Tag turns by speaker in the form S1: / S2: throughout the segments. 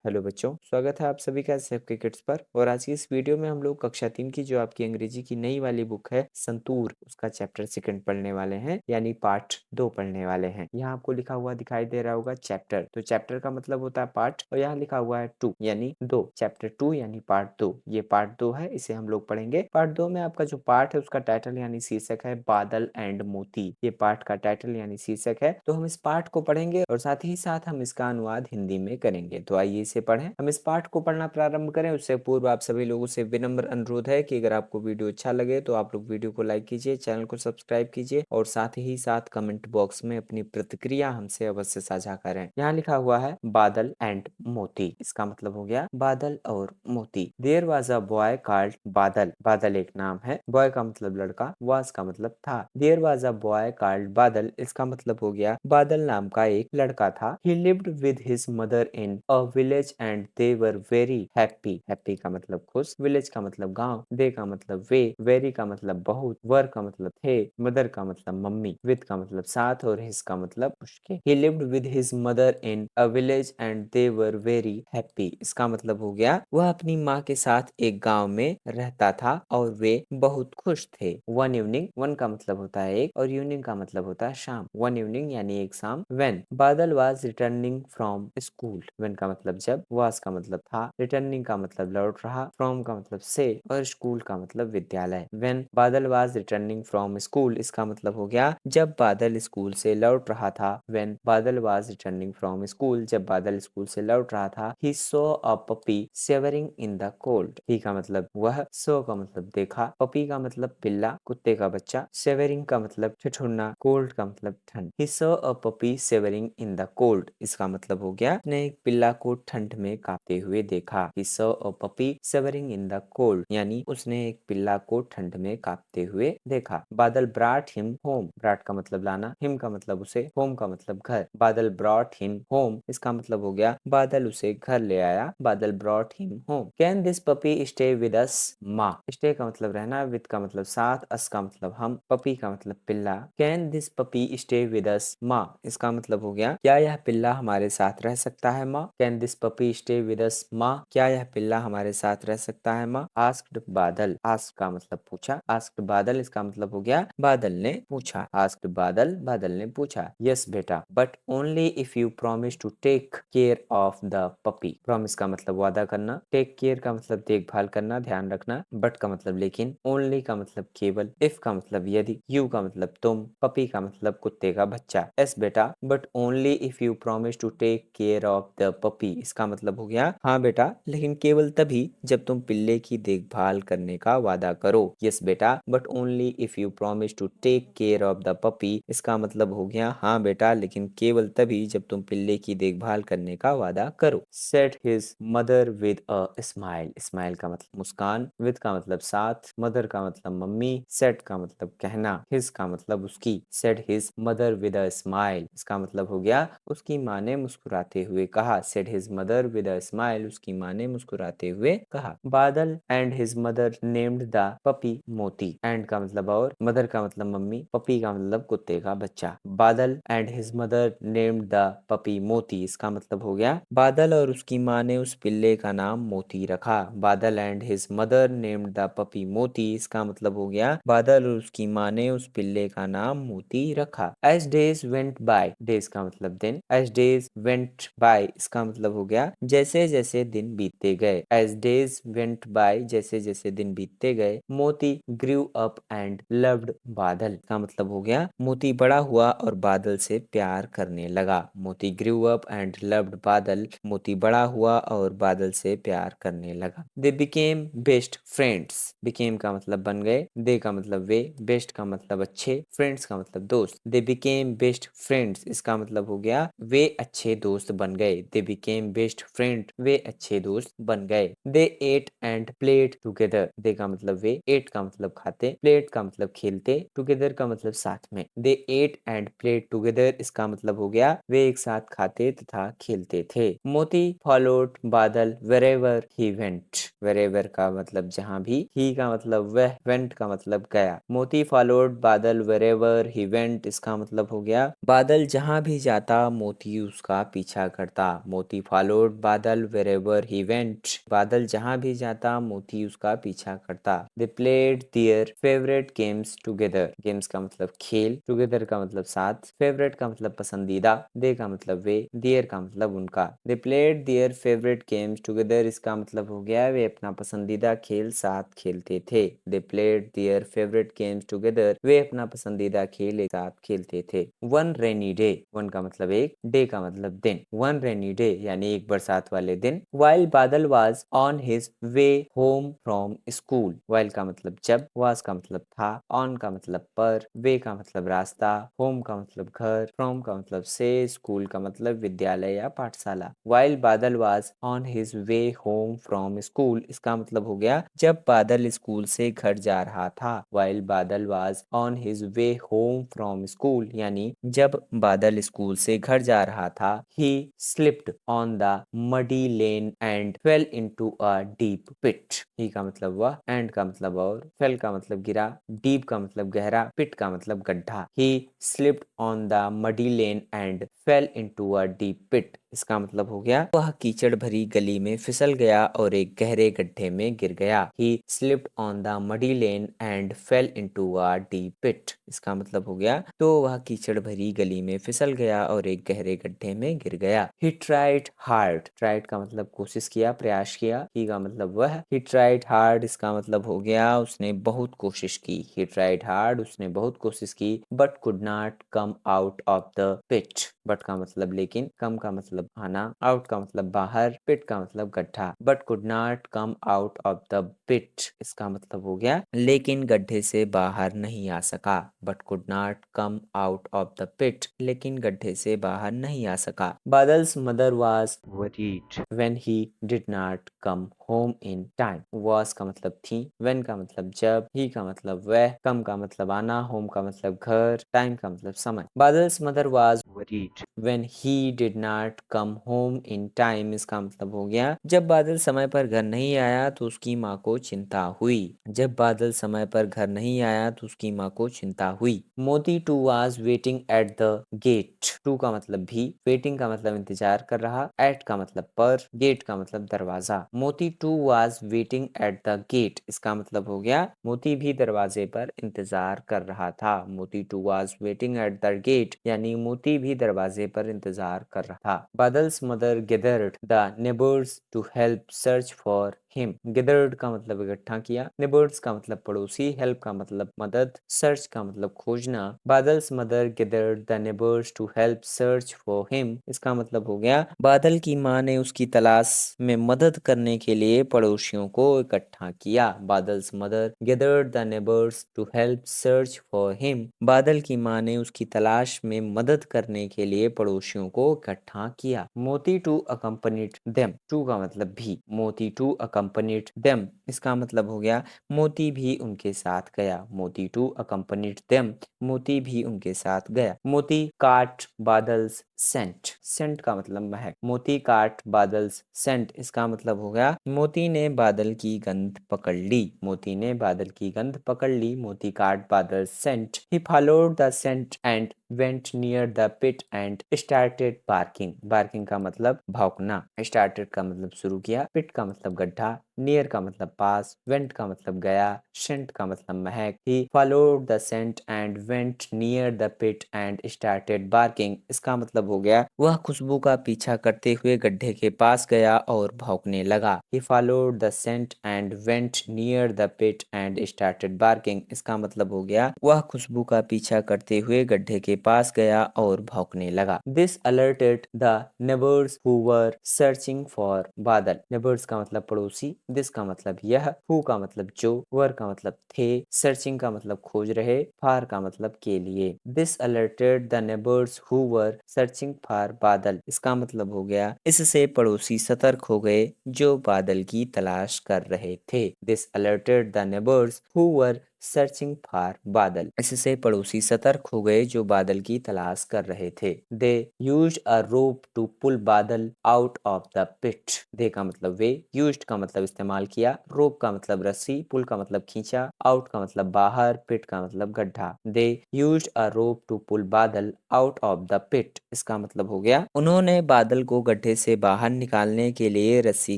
S1: Hello बच्चों, स्वागत है आप सभी का सबके किड्स पर। और आज की इस वीडियो में हम लोग कक्षा 3 की जो आपकी अंग्रेजी की नई वाली बुक है संतूर, उसका चैप्टर सेकंड पढ़ने वाले हैं, यानी पार्ट 2 पढ़ने वाले हैं। यहाँ आपको लिखा हुआ दिखाई दे रहा होगा चैप्टर, तो चैप्टर का मतलब होता है पार्ट, और यहाँ लिखा हुआ है 2 यानी 2। चैप्टर 2 यानी पार्ट 2। ये पार्ट 2 है, इसे हम लोग पढ़ेंगे। पार्ट 2 में आपका जो पार्ट है उसका टाइटल यानी शीर्षक है बादल एंड मोती। ये पार्ट का टाइटल यानी शीर्षक है, तो हम इस पार्ट को पढ़ेंगे और साथ ही साथ हम इसका अनुवाद हिंदी में करेंगे। तो आइए इसे पढ़ें। हम इस पाठ को पढ़ना प्रारंभ करें उससे पूर्व आप सभी लोगों से विनम्र अनुरोध है कि अगर आपको वीडियो अच्छा लगे तो आप लोग वीडियो को लाइक कीजिए, चैनल को सब्सक्राइब कीजिए और साथ ही साथ कमेंट बॉक्स में अपनी प्रतिक्रिया हमसे अवश्य साझा करें। यहाँ लिखा हुआ है बादल एंड मोती, इसका मतलब हो गया बादल और Moti. There was a boy called Badal. Badal एक नाम है, बॉय का मतलब लड़का, वाज का मतलब था। There was a boy called Badal, इसका मतलब हो गया बादल नाम का एक लड़का था। ही lived with his mother in a village and they were very happy. Happy का मतलब खुश, विलेज का मतलब गांव, दे का मतलब वे, वेरी का मतलब बहुत, वर का मतलब थे, मदर का मतलब मम्मी, विद का मतलब साथ और हिज का मतलब उसके। ही lived with his mother in a village and they were very happy, इसका मतलब हो गया वह अपनी माँ के साथ एक गांव में रहता था और वे बहुत खुश थे। वन इवनिंग, वन का मतलब होता है एक और इवनिंग का मतलब होता है शाम। वन इवनिंग यानी एक शाम। व्हेन बादल was returning from school, when का मतलब जब, वाज का मतलब था, रिटर्निंग का मतलब लौट रहा, फ्रॉम का मतलब से और स्कूल का मतलब विद्यालय। व्हेन बादल वाज रिटर्निंग फ्रॉम स्कूल, इसका मतलब हो गया जब बादल स्कूल से लौट रहा था। व्हेन बादल वाज रिटर्निंग फ्रॉम स्कूल, जब बादल स्कूल से लौट रहा था। He saw a puppy shivering in the cold. He का मतलब वह, सो का मतलब देखा, पपी का मतलब पिल्ला, कुत्ते का बच्चा, शिवरिंग का मतलब ठिठुरना, कोल्ड का मतलब ठंड। ही saw a puppy shivering in the cold, इसका मतलब हो गया उसने एक पिल्ला को ठंड में कांपते हुए देखा। He saw a puppy shivering in the cold, यानी उसने एक पिल्ला को ठंड में कांपते हुए देखा। बादल brought him home, brought का मतलब लाना, him का मतलब उसे, home का मतलब घर। बादल brought him home, इसका मतलब हो गया बादल उसे घर ले आया। बादल brought him home. Can this puppy stay with us? माँ, stay का मतलब रहना, with का मतलब साथ, us का मतलब हम, puppy का मतलब पिल्ला। Can this puppy stay with us? माँ, इसका मतलब हो गया क्या यह पिल्ला हमारे साथ रह सकता है माँ। Can this puppy stay with us माँ, क्या यह पिल्ला हमारे साथ रह सकता है माँ। आस्क्ड बादल, आस्क का मतलब पूछा, आस्क्ड बादल, इसका मतलब हो गया बादल ने पूछा। आस्क्ड बादल, बादल ने पूछा। यस बेटा, but only if you promise to take care of the puppy. Promise का मतलब वादा करना, टेक केयर का मतलब देखभाल करना, ध्यान रखना, बट का मतलब लेकिन, ओनली का मतलब केवल, इफ का मतलब यदि, यू का मतलब तुम, पपी का मतलब कुत्ते का बच्चा। यस बेटा, but only if you promise to take care of the puppy, इसका मतलब हो गया हाँ बेटा, लेकिन केवल तभी जब तुम पिल्ले की देखभाल करने का वादा करो। यस बेटा, but only if you promise to take care of the puppy, इसका मतलब हो गया हाँ बेटा, लेकिन केवल तभी जब तुम पिल्ले की देखभाल करने का वादा करो। Said his mother with a smile, smile का मतलब मुस्कान, विद का मतलब साथ, मदर का मतलब मम्मी, सेड का मतलब कहना, हिज का मतलब उसकी। Said his mother with a smile, इसका मतलब हो गया उसकी माँ ने मुस्कुराते हुए कहा। Said his mother with a smile, उसकी माँ ने मुस्कुराते हुए कहा। बादल and his mother named the puppy मोती, एंड का मतलब और, मदर का मतलब मम्मी, पपी का मतलब कुत्ते का बच्चा। बादल and his mother named the puppy मोती, इसका मतलब हो गया बादल और उसकी माँ ने उस पिल्ले का नाम मोती रखा। बादल and his mother named the puppy मोती, इसका मतलब हो गया बादल और उसकी माँ ने उस पिल्ले का नाम मोती रखा। As days went by, days का मतलब दिन, एज डेज वेंट बाय, इसका मतलब हो गया जैसे जैसे दिन बीतते गए। एज डेज वेंट बाय, जैसे जैसे दिन बीतते गए। मोती ग्रू अप एंड लव्ड बादल, का मतलब हो गया मोती बड़ा हुआ और बादल से प्यार करने लगा। मोती ग्रू अप एंड लव्ड बादल, मोती बड़ा हुआ और बादल से प्यार करने लगा। They became best friends, became का मतलब बन गए, दे का मतलब वे, बेस्ट का मतलब अच्छे, फ्रेंड्स का मतलब दोस्त। दे बिकेम बेस्ट फ्रेंड्स, इसका मतलब हो गया वे अच्छे दोस्त बन गए। दे बिकेम बेस्ट फ्रेंड, वे अच्छे दोस्त बन गए। दे एट एंड प्लेड टुगेदर, दे का मतलब वे, एट का मतलब खाते, प्लेड का मतलब खेलते, टुगेदर का मतलब साथ में। दे एट एंड प्लेड टुगेदर, इसका मतलब हो गया वे एक साथ खाते तथा खेलते थे। मोती फॉलोड बादल वेरेवर ही वेंट, वेरेवर का मतलब जहां भी, ही का मतलब वह, वेंट का मतलब गया। मोती फॉलोड बादल वेरेवर ही वेंट, इसका मतलब हो गया बादल जहां भी जाता मोती उसका पीछा करता। मोती फॉलो फॉलोड बादल wherever he went. बादल जहाँ भी जाता मोती उसका पीछा करता. They played their favorite games together. Games का मतलब खेल, together का मतलब साथ, favorite का मतलब पसंदीदा, they का मतलब वे, their का मतलब उनका. They played their favorite games together. इसका मतलब हो गया वे अपना पसंदीदा खेल साथ खेलते थे. They played their favorite games together. वे अपना पसंदीदा खेल एक साथ खेलते थे. One rainy day. One का मतलब एक, day का मतलब दिन. One rainy day यानी एक बरसात वाले दिन. While बादल was on his way home from school. While का मतलब जब, was का मतलब था, on का मतलब पर, way का मतलब रास्ता, home का मतलब घर, from का मतलब से, school का मतलब विद्यालय या पाठशाला. While बादल was on his way home from school. इसका मतलब हो गया जब बादल स्कूल से घर जा रहा था. While बादल was on his way home from school यानी जब बादल स्कूल से घर जा रहा था. He slipped on the muddy lane and fell into a deep pit. He का मतलब वह, and का मतलब और, fell का मतलब गिरा, deep का मतलब गहरा, pit का मतलब गड्ढा. He slipped on the muddy lane and fell into a deep pit. इसका मतलब हो गया वह कीचड़ भरी गली में फिसल गया और एक गहरे गड्ढे में गिर गया. He slipped on the muddy lane and fell into a deep pit. इसका मतलब हो गया तो वह कीचड़ भरी गली में फिसल गया और एक गहरे गड्ढे में गिर गया. He tried hard. Tried का मतलब कोशिश किया, प्रयास किया. He का मतलब वह. He tried hard इसका मतलब हो गया उसने बहुत कोशिश की. He tried hard उसने बहुत कोशिश की but could not come out of the pit. But का मतलब लेकिन, come का मतलब आना, out का मतलब बाहर, pit का मतलब गड्ढा. But could not come out of the pit. इसका मतलब हो गया लेकिन गड्ढे से बाहर नहीं आ सका. But could not come out of the pit. लेकिन गड्ढे से बाहर नहीं आ सका. Badal's mother was worried when he did not come home in time. Was का मतलब थी, when का मतलब जब, he का मतलब वह, come का मतलब आना, home का मतलब घर, time का मतलब समय. Badal's mother was worried when he did not come home in time. इसका मतलब हो गया जब बादल समय पर घर नहीं आया तो उसकी माँ को चिंता हुई. जब बादल समय पर घर नहीं आया तो उसकी माँ को चिंता हुई. Moti too was waiting at the gate. Too का मतलब भी, waiting का मतलब इंतजार कर रहा, at का मतलब पर, gate का मतलब दरवाजा. मोती too was waiting at the gate. इसका मतलब हो गया मोती भी दरवाजे पर इंतजार कर रहा था. मोती too was waiting at the gate यानी मोती भी दरवाजे पर इंतजार कर रहा था. Badal's mother gathered the neighbors to help search for him. Gathered का मतलब इकट्ठा किया, neighbors का मतलब पड़ोसी, help का मतलब मदद, search का मतलब खोजना. Badal's mother gathered the neighbors to help search for him. इसका मतलब हो गया बादल की माँ ने उसकी तलाश में मदद करने के लिए पड़ोसियों को इकट्ठा किया. Badal's mother gathered the neighbors to help search for him. बादल की माँ ने उसकी तलाश में मदद करने के लिए पड़ोसियों को इकट्ठा किया. मोती टू accompanied them. टू का मतलब भी, मोती टू accompanied them. इसका मतलब हो गया मोती भी उनके साथ गया. मोती टू accompanied them. मोती भी उनके साथ गया. मोती काट बादल्स सेंट. सेंट का मतलब महक. मोती काट बादल्स सेंट. इसका मतलब हो गया मोती ने बादल की गंध पकड़ ली. मोती ने बादल की गंध पकड़ ली. मोती काट Badal's Saint. He followed the scent and went near the pit and started barking. Barking का मतलब भौंकना. Started का मतलब शुरू किया. Pit का मतलब गड्ढा. Near का मतलब पास. Went का मतलब गया. Scent का मतलब महक. He followed the scent and went near the pit and started barking. इसका मतलब हो गया वह खुशबू का पीछा करते हुए गड्ढे के पास गया और भौंकने लगा. He followed the scent and went near the pit and started barking. इसका मतलब हो गया वह खुशबू का पीछा करते हुए गड्ढे के पास गया और भौंकने लगा. This alerted the neighbors who were searching for बादल. Neighbors का मतलब पड़ोसी. This का मतलब यह. Who का मतलब जो. Were का मतलब थे. Searching का मतलब खोज रहे. For का मतलब के लिए. This alerted the neighbors who were searching for बादल. इसका मतलब हो गया इससे पड़ोसी सतर्क हो गए जो बादल की तलाश कर रहे थे. This alerted the neighbors who were searching for बादल। इससे पड़ोसी सतर्क हो गए जो बादल की तलाश कर रहे थे। They used a rope to pull बादल आउट ऑफ द पिट। दे का मतलब वे, यूज्ड का मतलब इस्तेमाल किया, रोप का मतलब रस्सी, पुल का मतलब खींचा, आउट का मतलब बाहर, पिट का मतलब गड्ढा। They used a rope to pull बादल आउट ऑफ द पिट। इसका मतलब हो गया उन्होंने बादल को गड्ढे से बाहर निकालने के लिए रस्सी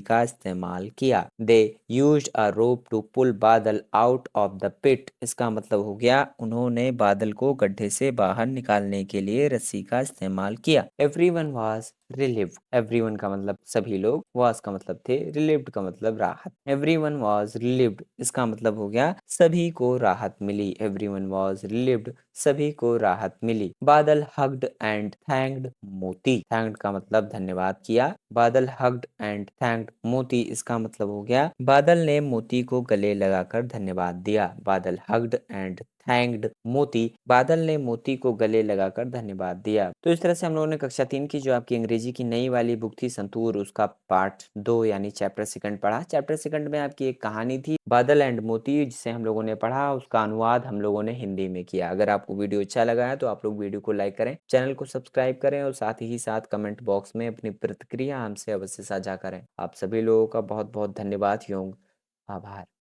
S1: का इस्तेमाल किया। They used a rope to pull बादल आउट ऑफ द पिट। इसका मतलब हो गया उन्होंने बादल को गड्ढे से बाहर निकालने के लिए रस्सी का इस्तेमाल किया। Everyone was relieved. एवरीवन का मतलब सभी लोग, वाज का मतलब थे, रिलीव्ड का मतलब राहत। एवरीवन वाज रिलीव्ड इसका मतलब हो गया सभी को राहत मिली। एवरीवन वाज रिलीव्ड सभी को राहत मिली। बादल हग्ड एंड थैंक्ड मोती। थैंक्ड का मतलब धन्यवाद किया। बादल हग्ड एंड थैंक्ड मोती इसका मतलब हो गया बादल ने मोती को गले लगाकर धन्यवाद दिया। बादल हग्ड एंड थैंक्ड मोती, बादल ने मोती को गले लगाकर धन्यवाद दिया। तो इस तरह से हम लोगों ने कक्षा 3 की जो आपकी अंग्रेजी की नई वाली बुक थी संतूर, उसका पार्ट 2 यानी चैप्टर सेकंड पढ़ा। चैप्टर सेकंड में आपकी एक कहानी थी बादल एंड मोती, जिसे हम लोगों ने पढ़ा, उसका अनुवाद हम लोगों ने हिंदी में किया। अगर आपको वीडियो अच्छा लगा है तो आप लोग वीडियो को लाइक करें, चैनल को सब्सक्राइब करें और साथ ही साथ कमेंट बॉक्स में अपनी प्रतिक्रिया हमसे अवश्य साझा करें। आप सभी लोगों का बहुत बहुत धन्यवाद। योग आभार।